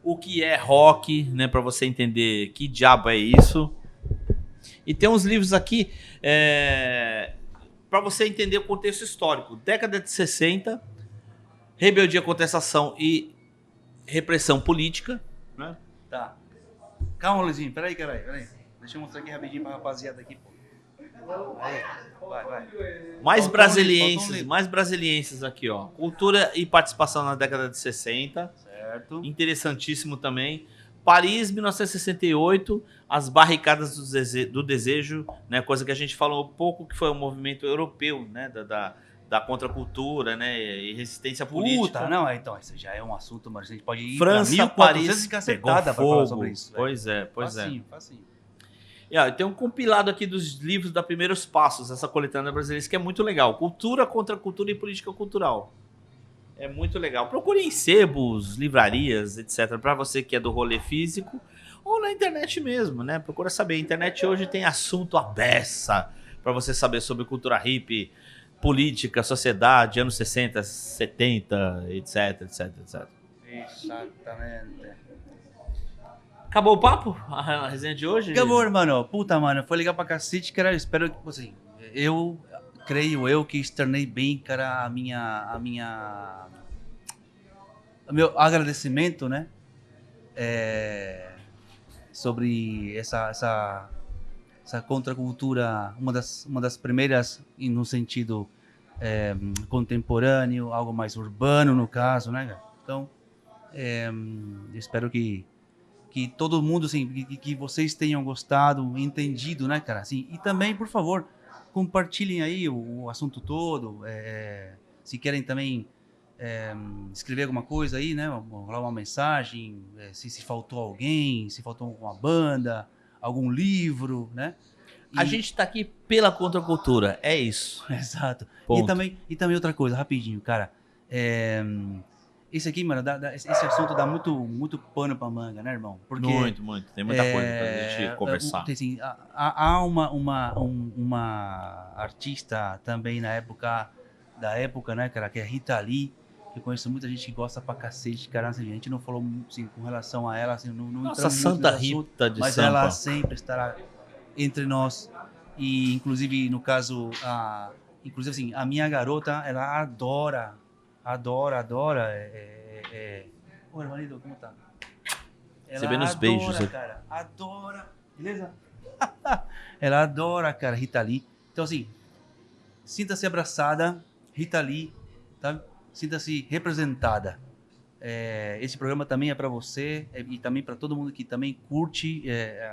O que é rock, né, para você entender que diabo é isso. E tem uns livros aqui para você entender o contexto histórico. Década de 60, rebeldia, contestação e repressão política, né? Tá. Calma, Luizinho. Peraí. Deixa eu mostrar aqui rapidinho pra rapaziada aqui, pô. Aí, vai. Mais Faltou brasilienses, um mais brasilienses aqui, ó. Cultura e participação na década de 60. Certo. Interessantíssimo também. Paris, 1968, as barricadas do desejo, né? Coisa que a gente falou um pouco, que foi um movimento europeu, né? Da contracultura, né? E resistência política. Puta, não, então, isso já é um assunto, mas a gente pode ir França, pra Paris, 1400 pegou cacetada pra fogo. falar sobre isso. Pois é. Facinho. E, ó, tem um compilado aqui dos livros da Primeiros Passos, essa coletânea brasileira, que é muito legal. Cultura contra cultura e política cultural. É muito legal. Procure em sebos, livrarias, etc. Para você que é do rolê físico ou na internet mesmo, né? Procura saber. A internet hoje tem assunto à beça para você saber sobre cultura hippie, política, sociedade, anos 60, 70, etc. Exatamente. Acabou o papo? A resenha de hoje? Acabou, mano. Puta, mano, foi legal pra cacete, cara. Espero que, assim, eu creio que externei bem, cara, o meu agradecimento, né? Sobre essa contracultura, uma das primeiras no sentido contemporâneo, algo mais urbano no caso, né, cara? Então, espero que todo mundo, assim, que vocês tenham gostado, entendido, né, cara? Assim, e também, por favor, compartilhem aí o assunto todo. Se querem também escrever alguma coisa aí, né? Rolar uma mensagem, se faltou alguém, se faltou alguma banda, algum livro, né? A gente tá aqui pela contracultura, é isso. Exato. Ponto. E também outra coisa, rapidinho, cara. Esse aqui, mano, esse assunto dá muito pano pra manga, né, irmão? Porque, Muito. Tem muita coisa pra gente conversar. Assim, há uma artista também da época, né, cara, que é Rita Lee. Eu conheço muita gente que gosta pra cacete, cara. Assim, a gente não falou assim, com relação a ela, assim, não Nossa, entramos muito Santa nesse assunto, Rita de mas Sampa. ela sempre estará entre nós. E, inclusive, no caso, inclusive, assim, a minha garota, ela adora. Oi, marido, como tá? Recebendo os beijos. Cara, adora. Beleza? Ela adora, cara, Rita Lee. Então, assim, sinta-se abraçada, Rita Lee, tá? Sinta-se representada. Esse programa também é para você e também para todo mundo que também curte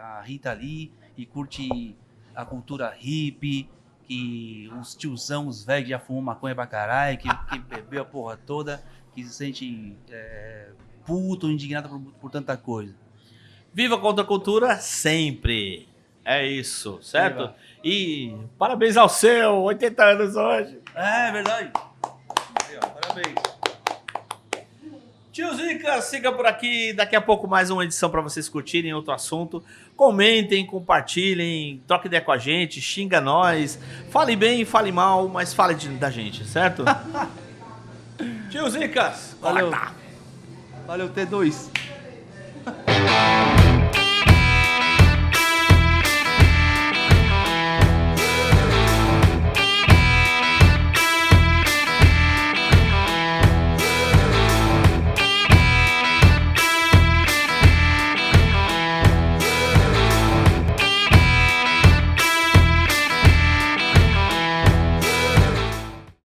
a Rita Lee e curte a cultura hippie, que os tiozão, os velhos que já fumam maconha pra caralho, que bebeu a porra toda, que se sente puto, indignado por tanta coisa. Viva a contracultura sempre. É isso, certo? Viva. E parabéns ao seu, 80 anos hoje. É verdade. Parabéns. Tio Zica, siga por aqui. Daqui a pouco mais uma edição para vocês curtirem outro assunto. Comentem, compartilhem, troque ideia com a gente, xinga nós. Fale bem, fale mal, mas fale da gente, certo? Tio Zicas, Valeu. corta. Valeu, T2.